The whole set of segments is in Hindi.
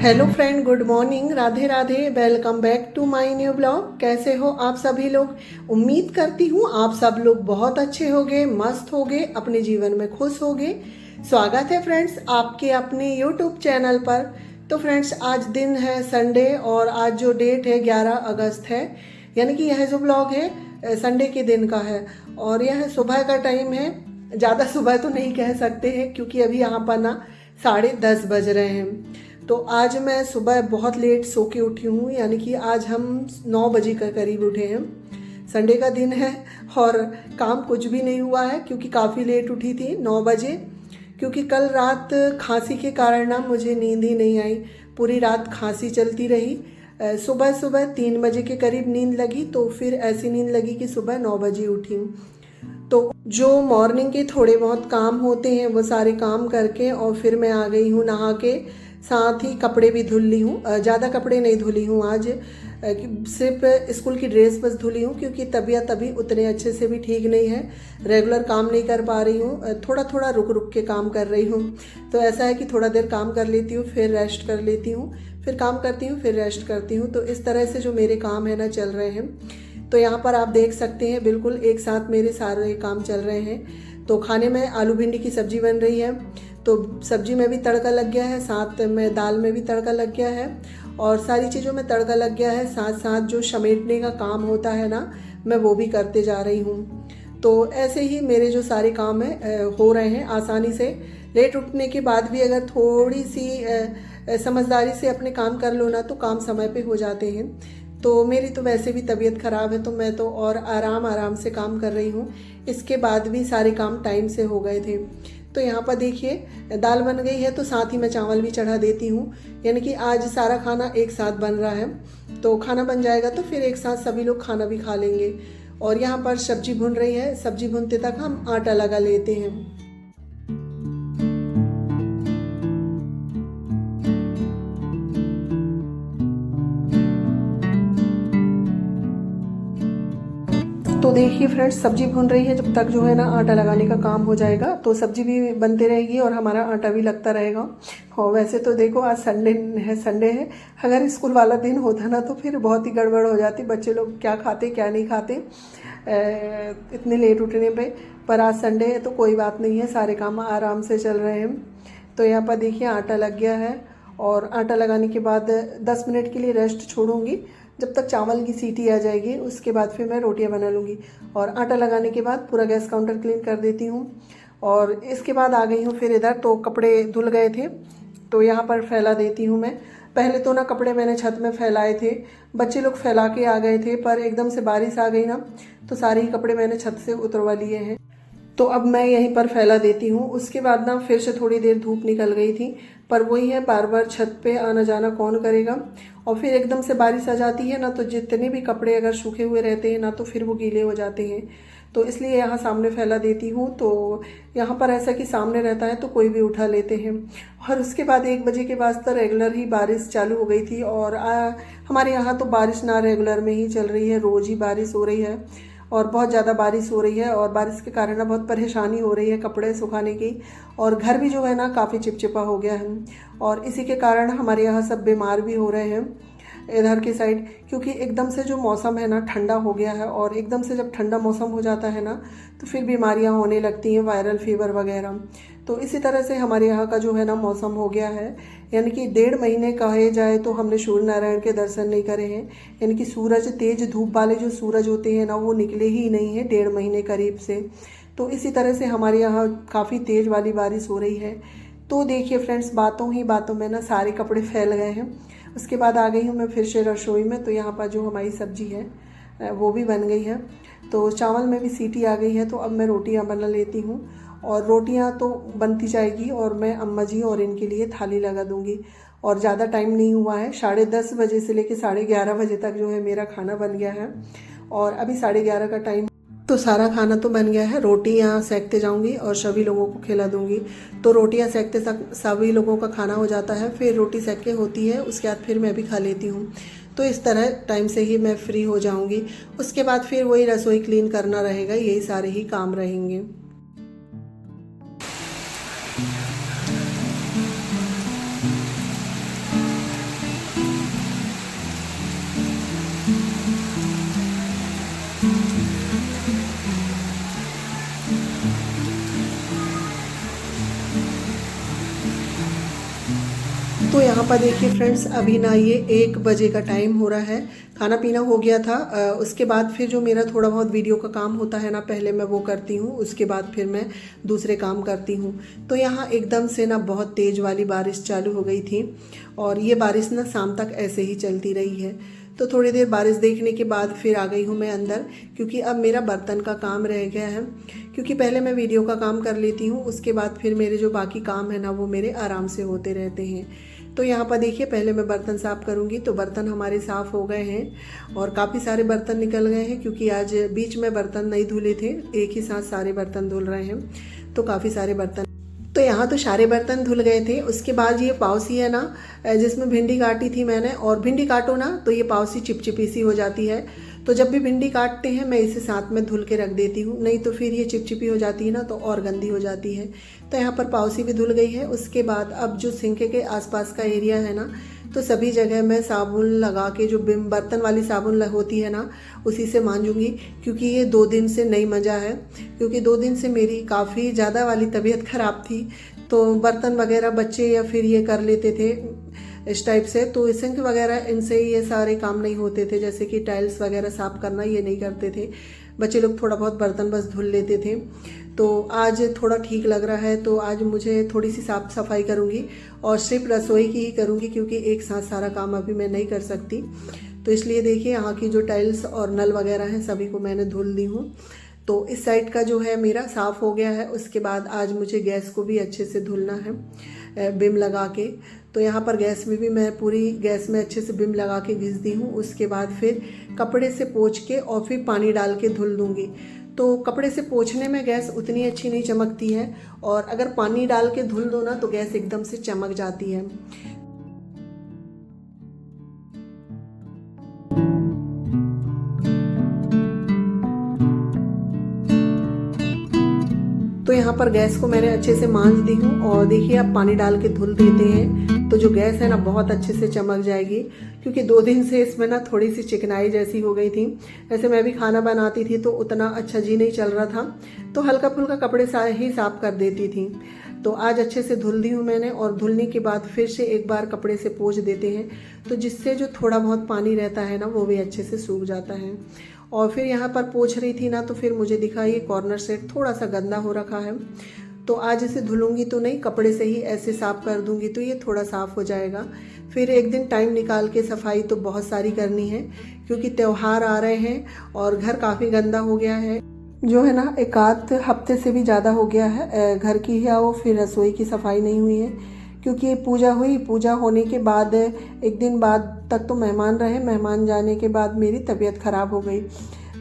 Hello friend, good morning, Radhe Radhe. Welcome back to my new blog. कैसे हो आप सभी लोग? उम्मीद करती हूँ आप सब लोग बहुत अच्छे होंगे, मस्त होंगे, अपने जीवन में खुश होंगे। स्वागत है फ्रेंड्स आपके अपने यूट्यूब चैनल पर। तो फ्रेंड्स, आज दिन है संडे और आज जो डेट है 11 अगस्त है, यानी कि यह जो ब्लॉग है संडे के दिन का है और यह सुबह का टाइम है। ज़्यादा सुबह तो नहीं कह सकते हैं क्योंकि अभी यहाँ पर ना 10:30 बज रहे हैं। तो आज मैं सुबह बहुत लेट सो के उठी हूँ, यानी कि आज हम 9 बजे के करीब उठे हैं। संडे का दिन है और काम कुछ भी नहीं हुआ है क्योंकि काफ़ी लेट उठी थी 9 बजे, क्योंकि कल रात खांसी के कारण ना मुझे नींद ही नहीं आई। पूरी रात खांसी चलती रही। सुबह सुबह 3 बजे के करीब नींद लगी, तो फिर ऐसी नींद लगी कि सुबह 9 बजे उठी हूँ। तो जो मॉर्निंग के थोड़े बहुत काम होते हैं वो सारे काम करके और फिर मैं आ गई हूँ नहा के। साथ ही कपड़े भी धुल ली हूँ। ज़्यादा कपड़े नहीं धुली हूँ आज, सिर्फ स्कूल की ड्रेस बस धुली हूँ क्योंकि तबीयत अभी उतने अच्छे से भी ठीक नहीं है। रेगुलर काम नहीं कर पा रही हूँ, थोड़ा थोड़ा रुक रुक के काम कर रही हूँ। तो ऐसा है कि थोड़ा देर काम कर लेती हूँ, फिर रेस्ट कर लेती हूँ, फिर काम करती हूँ, फिर रेस्ट करती हूँ। तो इस तरह से जो मेरे काम है ना चल रहे हैं। तो यहाँ पर आप देख सकते हैं बिल्कुल एक साथ मेरे सारे काम चल रहे हैं। तो खाने में आलू भिंडी की सब्जी बन रही है, तो सब्जी में भी तड़का लग गया है, साथ में दाल में भी तड़का लग गया है और सारी चीज़ों में तड़का लग गया है। साथ साथ जो समेटने का काम होता है ना, मैं वो भी करते जा रही हूँ। तो ऐसे ही मेरे जो सारे काम हैं हो रहे हैं आसानी से। लेट उठने के बाद भी अगर थोड़ी सी समझदारी से अपने काम कर लो ना तो काम समय पे हो जाते हैं। तो मेरी तो वैसे भी तबीयत ख़राब है, तो मैं तो और आराम से काम कर रही हूँ। इसके बाद भी सारे काम टाइम से हो गए थे। तो यहाँ पर देखिए दाल बन गई है, तो साथ ही मैं चावल भी चढ़ा देती हूँ, यानी कि आज सारा खाना एक साथ बन रहा है। तो खाना बन जाएगा तो फिर एक साथ सभी लोग खाना भी खा लेंगे। और यहाँ पर सब्जी भुन रही है, सब्जी भुनते तक हम आटा लगा लेते हैं। तो देखिए फ्रेंड्स, सब्जी भून रही है, जब तक जो है ना आटा लगाने का काम हो जाएगा तो सब्जी भी बनते रहेगी और हमारा आटा भी लगता रहेगा। और वैसे तो देखो आज संडे है। अगर स्कूल वाला दिन होता ना तो फिर बहुत ही गड़बड़ हो जाती, बच्चे लोग क्या खाते क्या नहीं खाते इतने लेट उठने पे। पर आज संडे है तो कोई बात नहीं है, सारे काम आराम से चल रहे हैं। तो यहाँ पर देखिए आटा लग गया है और आटा लगाने के बाद 10 मिनट के लिए रेस्ट छोड़ूंगी, जब तक चावल की सीटी आ जाएगी। उसके बाद फिर मैं रोटियां बना लूँगी। और आटा लगाने के बाद पूरा गैस काउंटर क्लीन कर देती हूँ। और इसके बाद आ गई हूँ फिर इधर, तो कपड़े धुल गए थे तो यहाँ पर फैला देती हूँ मैं। पहले तो ना कपड़े मैंने छत में फैलाए थे, बच्चे लोग फैला के आ गए थे, पर एकदम से बारिश आ गई ना तो सारे ही कपड़े मैंने छत से उतरवा लिए हैं। तो अब मैं यहीं पर फैला देती हूँ। उसके बाद ना फिर से थोड़ी देर धूप निकल गई थी, पर वही है, बार बार छत पे आना जाना कौन करेगा। और फिर एकदम से बारिश आ जाती है ना तो जितने भी कपड़े अगर सूखे हुए रहते हैं ना तो फिर वो गीले हो जाते हैं। तो इसलिए यहाँ सामने फैला देती हूँ। तो यहाँ पर ऐसा कि सामने रहता है तो कोई भी उठा लेते हैं। और उसके बाद 1 बजे के बाद तो रेगुलर ही बारिश चालू हो गई थी। और हमारे यहाँ तो बारिश ना रेगुलर में ही चल रही है, रोज़ ही बारिश हो रही है और बहुत ज़्यादा बारिश हो रही है। और बारिश के कारण ना बहुत परेशानी हो रही है कपड़े सुखाने की, और घर भी जो है ना काफ़ी चिपचिपा हो गया है। और इसी के कारण हमारे यहाँ सब बीमार भी हो रहे हैं इधर की साइड, क्योंकि एकदम से जो मौसम है ना ठंडा हो गया है। और एकदम से जब ठंडा मौसम हो जाता है ना तो फिर बीमारियां होने लगती हैं, वायरल फीवर वगैरह। तो इसी तरह से हमारे यहाँ का जो है ना मौसम हो गया है, यानी कि 1.5 महीने कहे जाए तो हमने सूर्य नारायण के दर्शन नहीं करे हैं। यानी कि सूरज, तेज धूप वाले जो सूरज होते हैं ना वो निकले ही नहीं हैं 1.5 महीने करीब से। तो इसी तरह से हमारे यहाँ काफ़ी तेज़ वाली बारिश हो रही है। तो देखिए फ्रेंड्स, बातों ही बातों में ना सारे कपड़े फैल गए हैं। उसके बाद आ गई हूँ मैं फिर से रसोई में। तो यहाँ पर जो हमारी सब्जी है वो भी बन गई है, तो चावल में भी सीटी आ गई है। तो अब मैं रोटियाँ बना लेती हूँ और रोटियाँ तो बनती जाएगी और मैं अम्मा जी और इनके लिए थाली लगा दूँगी। और ज़्यादा टाइम नहीं हुआ है, 10:30 बजे से लेकर 11:30 बजे तक जो है मेरा खाना बन गया है। और अभी 11:30 का टाइम, तो सारा खाना तो बन गया है। रोटियाँ सेकते जाऊंगी और सभी लोगों को खिला दूंगी। तो रोटियाँ सेकते तक सभी लोगों का खाना हो जाता है, फिर रोटी सेक के होती है, उसके बाद फिर मैं भी खा लेती हूँ। तो इस तरह टाइम से ही मैं फ्री हो जाऊंगी। उसके बाद फिर वही रसोई क्लीन करना रहेगा, यही सारे ही काम रहेंगे। तो यहाँ पर देखिए फ्रेंड्स, अभी ना ये 1 बजे का टाइम हो रहा है। खाना पीना हो गया था। उसके बाद फिर जो मेरा थोड़ा बहुत वीडियो का काम होता है ना, पहले मैं वो करती हूँ, उसके बाद फिर मैं दूसरे काम करती हूँ। तो यहाँ एकदम से ना बहुत तेज़ वाली बारिश चालू हो गई थी और ये बारिश ना शाम तक ऐसे ही चलती रही है। तो थोड़ी देर बारिश देखने के बाद फिर आ गई हूँ मैं अंदर, क्योंकि अब मेरा बर्तन का काम रह गया है। क्योंकि पहले मैं वीडियो का काम कर लेती हूँ, उसके बाद फिर मेरे जो बाकी काम है ना वो मेरे आराम से होते रहते हैं। तो यहाँ पर देखिए, पहले मैं बर्तन साफ़ करूँगी। तो बर्तन हमारे साफ़ हो गए हैं और काफ़ी सारे बर्तन निकल गए हैं, क्योंकि आज बीच में बर्तन नहीं धुले थे, एक ही साथ सारे बर्तन धुल रहे हैं। तो काफ़ी सारे बर्तन, तो यहाँ तो सारे बर्तन धुल गए थे। उसके बाद ये पावसी है ना, जिसमें भिंडी काटी थी मैंने, और भिंडी काटो ना तो ये पावसी चिपचिपी सी हो जाती है। तो जब भी भिंडी काटते हैं मैं इसे साथ में धुल के रख देती हूँ, नहीं तो फिर ये चिपचिपी हो जाती है ना, तो और गंदी हो जाती है। तो यहाँ पर पावसी भी धुल गई है। उसके बाद अब जो सिंक के आसपास का एरिया है ना, तो सभी जगह मैं साबुन लगा के, जो बर्तन वाली साबुन होती है ना, उसी से मांजूंगी। क्योंकि ये 2 दिन से नहीं मंजा है, क्योंकि 2 दिन से मेरी काफ़ी ज़्यादा वाली तबीयत ख़राब थी। तो बर्तन वगैरह बच्चे या फिर ये कर लेते थे इस टाइप से, तो सिंक वगैरह इनसे ये सारे काम नहीं होते थे, जैसे कि टाइल्स वगैरह साफ़ करना ये नहीं करते थे बच्चे लोग, थोड़ा बहुत बर्तन बस धुल लेते थे। तो आज थोड़ा ठीक लग रहा है, तो आज मुझे थोड़ी सी साफ़ सफाई करूँगी और सिर्फ रसोई की ही करूँगी, क्योंकि एक साथ सारा काम अभी मैं नहीं कर सकती। तो इसलिए देखिए, यहाँ की जो टाइल्स और नल वगैरह हैं सभी को मैंने धुल दी हूँ। तो इस साइड का जो है मेरा साफ़ हो गया है। उसके बाद आज मुझे गैस को भी अच्छे से धुलना है बिम लगा के। तो यहाँ पर गैस में भी मैं पूरी गैस में अच्छे से बिम लगा के घिस दी हूँ। उसके बाद फिर कपड़े से पोंछ के और फिर पानी डाल के धुल दूँगी। तो कपड़े से पोंछने में गैस उतनी अच्छी नहीं चमकती है, और अगर पानी डाल के धुल दो ना तो गैस एकदम से चमक जाती है। तो यहाँ पर गैस को मैंने अच्छे से मांज दी हूँ, और देखिए आप पानी डाल के धुल देते हैं तो जो गैस है ना बहुत अच्छे से चमक जाएगी। क्योंकि 2 दिन से इसमें ना थोड़ी सी चिकनाई जैसी हो गई थी। वैसे मैं भी खाना बनाती थी तो उतना अच्छा जी नहीं चल रहा था, तो हल्का फुल्का कपड़े ही साफ कर देती थी। तो आज अच्छे से धुल दी हूँ मैंने, और धुलने के बाद फिर से एक बार कपड़े से पोंछ देते हैं, तो जिससे जो थोड़ा बहुत पानी रहता है ना वो भी अच्छे से सूख जाता है। और फिर यहाँ पर पोंछ रही थी ना, तो फिर मुझे दिखा ये कॉर्नर सेट थोड़ा सा गंदा हो रखा है। तो आज इसे धुलूंगी तो नहीं, कपड़े से ही ऐसे साफ़ कर दूंगी तो ये थोड़ा साफ़ हो जाएगा। फिर एक दिन टाइम निकाल के सफाई तो बहुत सारी करनी है, क्योंकि त्यौहार आ रहे हैं और घर काफ़ी गंदा हो गया है, जो है ना 1 आध हफ्ते से भी ज़्यादा हो गया है। घर की है वो, फिर रसोई की सफाई नहीं हुई है, क्योंकि पूजा हुई, पूजा होने के बाद 1 दिन बाद तक तो मेहमान रहे, मेहमान जाने के बाद मेरी तबीयत ख़राब हो गई।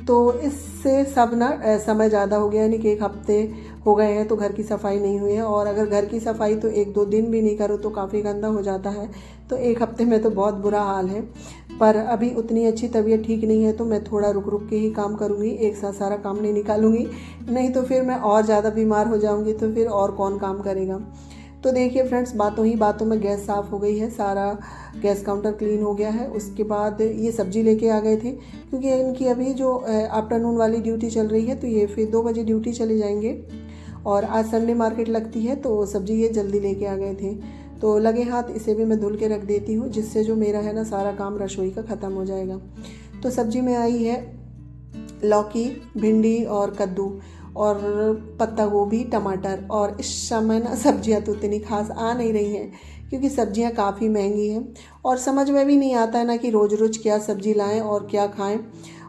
तो इससे सब ना समय ज़्यादा हो गया, यानी कि 1 हफ्ते हो गए हैं तो घर की सफाई नहीं हुई है। और अगर घर की सफाई तो 1-2 दिन भी नहीं करो तो काफ़ी गंदा हो जाता है। तो 1 हफ्ते में तो बहुत बुरा हाल है। पर अभी उतनी अच्छी तबीयत ठीक नहीं है, तो मैं थोड़ा रुक रुक के ही काम करूँगी, एक साथ सारा काम नहीं निकालूंगी, नहीं तो फिर मैं और ज़्यादा बीमार हो जाऊँगी, तो फिर और कौन काम करेगा। तो देखिए फ्रेंड्स, बातों ही बातों में गैस साफ़ हो गई है, सारा गैस काउंटर क्लीन हो गया है। उसके बाद ये सब्ज़ी लेके आ गए थे, क्योंकि इनकी अभी जो आफ्टरनून वाली ड्यूटी चल रही है, तो ये फिर 2 बजे ड्यूटी चले जाएंगे। और आज संडे मार्केट लगती है, तो सब्ज़ी ये जल्दी लेके आ गए थे। तो लगे हाथ इसे भी मैं धुल के रख देती हूँ, जिससे जो मेरा है ना सारा काम रसोई का ख़त्म हो जाएगा। तो सब्ज़ी में आई है लौकी, भिंडी और कद्दू और पत्ता गोभी, टमाटर। और इस समय ना सब्जियां तो इतनी खास आ नहीं रही हैं, क्योंकि सब्जियां काफ़ी महंगी हैं, और समझ में भी नहीं आता है ना कि रोज़ रोज़ क्या सब्ज़ी लाएं और क्या खाएं।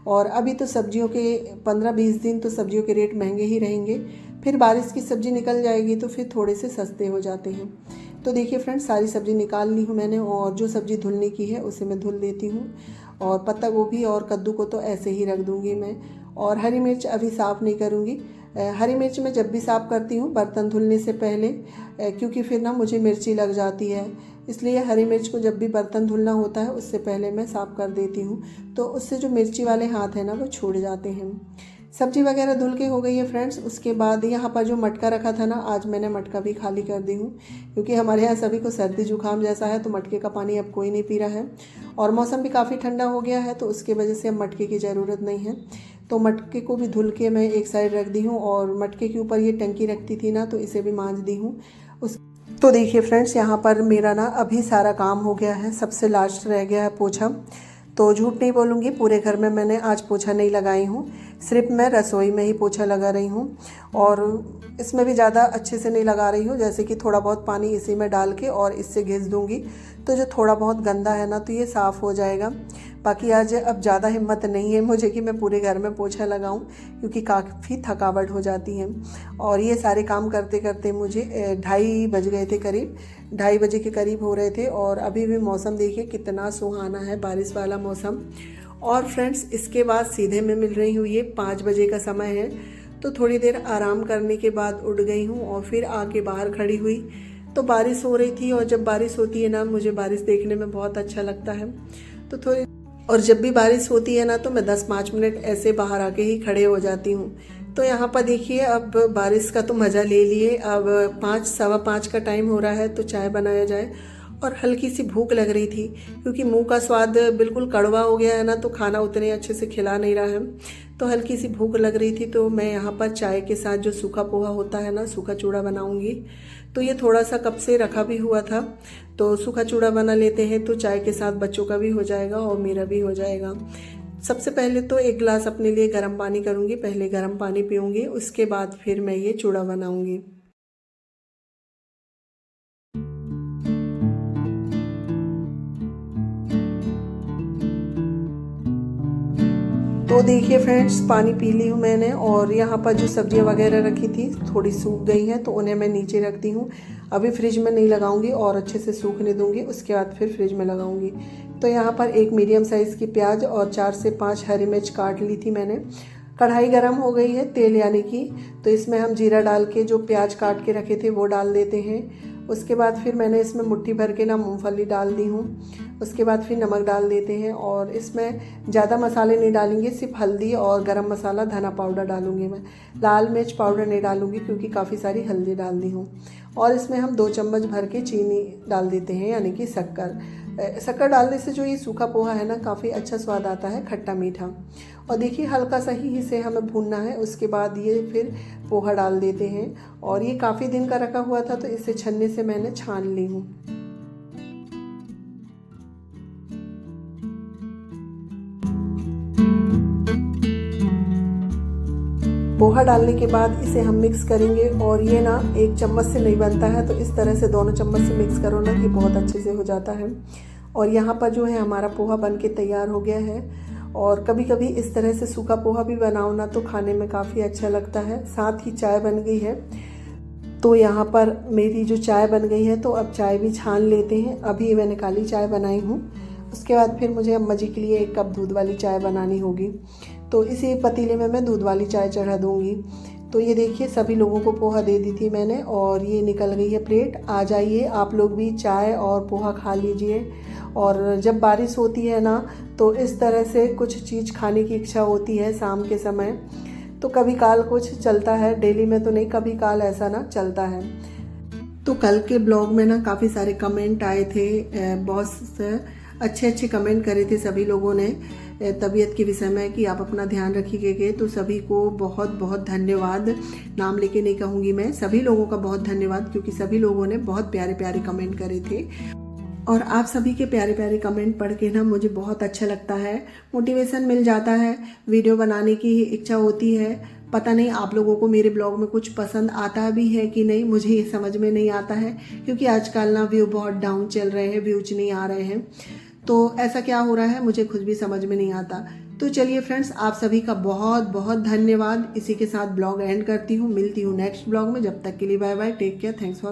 और अभी तो सब्जियों के 15-20 दिन तो सब्जियों के रेट महंगे ही रहेंगे, फिर बारिश की सब्ज़ी निकल जाएगी तो फिर थोड़े से सस्ते हो जाते हैं। तो देखिए फ्रेंड्स, सारी सब्ज़ी निकाल ली हूँ मैंने, और जो सब्ज़ी धुलने की है उसे मैं धुल देती हूँ। और पत्ता गोभी और कद्दू को तो ऐसे ही रख दूँगी मैं। और हरी मिर्च अभी साफ़ नहीं करूँगी। हरी मिर्च मैं जब भी साफ़ करती हूँ बर्तन धुलने से पहले, क्योंकि फिर ना मुझे मिर्ची लग जाती है, इसलिए हरी मिर्च को जब भी बर्तन धुलना होता है उससे पहले मैं साफ़ कर देती हूँ। तो उससे जो मिर्ची वाले हाथ हैं ना वो छूट जाते हैं। सब्जी वगैरह धुल के हो गई है फ्रेंड्स। उसके बाद यहाँ पर जो मटका रखा था ना, आज मैंने मटका भी खाली कर दी हूँ, क्योंकि हमारे यहाँ सभी को सर्दी जुकाम जैसा है, तो मटके का पानी अब कोई नहीं पी रहा है। और मौसम भी काफ़ी ठंडा हो गया है, तो उसके वजह से अब मटके की ज़रूरत नहीं है। तो मटके को भी धुल के मैं एक साइड रख दी हूँ, और मटके के ऊपर ये टंकी रखती थी ना, तो इसे भी मांज दी हूँ। तो देखिए फ्रेंड्स, यहाँ पर मेरा ना अभी सारा काम हो गया है, सबसे लास्ट रह गया है पोछा। तो झूठ नहीं बोलूँगी, पूरे घर में मैंने आज पोछा नहीं लगाई हूँ, सिर्फ मैं रसोई में ही पोछा लगा रही हूँ। और इसमें भी ज़्यादा अच्छे से नहीं लगा रही हूँ, जैसे कि थोड़ा बहुत पानी इसी में डाल के और इससे घिस दूँगी, तो जो थोड़ा बहुत गंदा है ना तो ये साफ़ हो जाएगा। बाकी आज अब ज़्यादा हिम्मत नहीं है मुझे कि मैं पूरे घर में पोछा लगाऊं, क्योंकि काफ़ी थकावट हो जाती है। और ये सारे काम करते करते मुझे 2:30 बज गए थे, करीब 2:30 बजे के करीब हो रहे थे। और अभी भी मौसम देखिए कितना सुहाना है, बारिश वाला मौसम। और फ्रेंड्स, इसके बाद सीधे मैं मिल रही हूँ, ये 5 बजे का समय है। तो थोड़ी देर आराम करने के बाद उठ गई हूँ और फिर आके बाहर खड़ी हुई। तो बारिश हो रही थी, और जब बारिश होती है ना, मुझे बारिश देखने में बहुत अच्छा लगता है। तो थोड़ी, और जब भी बारिश होती है ना तो मैं 10-5 मिनट ऐसे बाहर आके ही खड़े हो जाती हूँ। तो यहाँ पर देखिए, अब बारिश का तो मज़ा ले लिए, अब 5 सवा 5 का टाइम हो रहा है, तो चाय बनाया जाए। और हल्की सी भूख लग रही थी, क्योंकि मुंह का स्वाद बिल्कुल कड़वा हो गया है ना, तो खाना उतने अच्छे से खिला नहीं रहा है। तो हल्की सी भूख लग रही थी, तो मैं यहाँ पर चाय के साथ जो सूखा पोहा होता है ना, सूखा चूड़ा बनाऊंगी। तो ये थोड़ा सा कब से रखा भी हुआ था, तो सूखा चूड़ा बना लेते हैं, तो चाय के साथ बच्चों का भी हो जाएगा और मेरा भी हो जाएगा। सबसे पहले तो 1 गिलास अपने लिए गर्म पानी करूँगी, पहले गर्म पानी पीऊँगी, उसके बाद फिर मैं ये चूड़ा बनाऊँगी। तो देखिए फ्रेंड्स, पानी पी ली हूँ मैंने, और यहाँ पर जो सब्जियाँ वगैरह रखी थी थोड़ी सूख गई हैं, तो उन्हें मैं नीचे रखती हूँ। अभी फ्रिज में नहीं लगाऊंगी, और अच्छे से सूखने दूंगी, उसके बाद फिर फ्रिज में लगाऊंगी। तो यहाँ पर एक मीडियम साइज़ की प्याज और 4 से 5 हरी मिर्च काट ली थी मैंने। कढ़ाई गरम हो गई है, तेल यानी कि, तो इसमें हम जीरा डाल के जो प्याज काट के रखे थे वो डाल देते हैं। उसके बाद फिर मैंने इसमें मुट्ठी भर के ना मूंगफली डाल दी हूँ। उसके बाद फिर नमक डाल देते हैं, और इसमें ज़्यादा मसाले नहीं डालेंगे, सिर्फ हल्दी और गरम मसाला, धना पाउडर डालूंगी मैं। लाल मिर्च पाउडर नहीं डालूंगी, क्योंकि काफ़ी सारी हल्दी डाल दी हूँ। और इसमें हम 2 चम्मच भर के चीनी डाल देते हैं, यानी कि शक्कर। शक्कर डालने से जो ये सूखा पोहा है ना, काफ़ी अच्छा स्वाद आता है, खट्टा मीठा। और देखिए, हल्का सा ही इसे हमें भूनना है, उसके बाद ये फिर पोहा डाल देते हैं। और ये काफ़ी दिन का रखा हुआ था, तो इसे छन्नी से मैंने छान ली हूँ। पोहा डालने के बाद इसे हम मिक्स करेंगे, और ये ना 1 चम्मच से नहीं बनता है, तो इस तरह से दोनों चम्मच से मिक्स करो ना कि बहुत अच्छे से हो जाता है। और यहाँ पर जो है हमारा पोहा बन के तैयार हो गया है। और कभी कभी इस तरह से सूखा पोहा भी बनाओ ना, तो खाने में काफ़ी अच्छा लगता है। साथ ही चाय बन गई है। तो यहाँ पर मेरी जो चाय बन गई है, तो अब चाय भी छान लेते हैं। अभी मैंने काली चाय बनाई हूँ। उसके बाद फिर मुझे अम्मा जी के लिए 1 कप दूध वाली चाय बनानी होगी, तो इसी पतीले में मैं दूध वाली चाय चढ़ा दूँगी। तो ये देखिए, सभी लोगों को पोहा दे दी थी मैंने, और ये निकल गई है प्लेट। आ जाइए आप लोग भी, चाय और पोहा खा लीजिए। और जब बारिश होती है ना, तो इस तरह से कुछ चीज़ खाने की इच्छा होती है शाम के समय। तो कभी काल कुछ चलता है, डेली में तो नहीं, कभी काल ऐसा ना चलता है। तो कल के ब्लॉग में ना काफ़ी सारे कमेंट आए थे, बहुत अच्छे अच्छे कमेंट करे थे सभी लोगों ने तबीयत के विषय में, कि आप अपना ध्यान रखिएगा। तो सभी को बहुत बहुत धन्यवाद। नाम लेके नहीं कहूँगी मैं, सभी लोगों का बहुत धन्यवाद, क्योंकि सभी लोगों ने बहुत प्यारे प्यारे कमेंट करे थे। और आप सभी के प्यारे प्यारे कमेंट पढ़ के ना मुझे बहुत अच्छा लगता है, मोटिवेशन मिल जाता है, वीडियो बनाने की इच्छा होती है। पता नहीं आप लोगों को मेरे ब्लॉग में कुछ पसंद आता भी है कि नहीं, मुझे ये समझ में नहीं आता है, क्योंकि आजकल ना व्यू बहुत डाउन चल रहे हैं, व्यूज नहीं आ रहे हैं। तो ऐसा क्या हो रहा है, मुझे खुद भी समझ में नहीं आता। तो चलिए फ्रेंड्स, आप सभी का बहुत बहुत धन्यवाद। इसी के साथ ब्लॉग एंड करती हूँ, मिलती हूँ नेक्स्ट ब्लॉग में। जब तक के लिए bye bye, take care, thanks for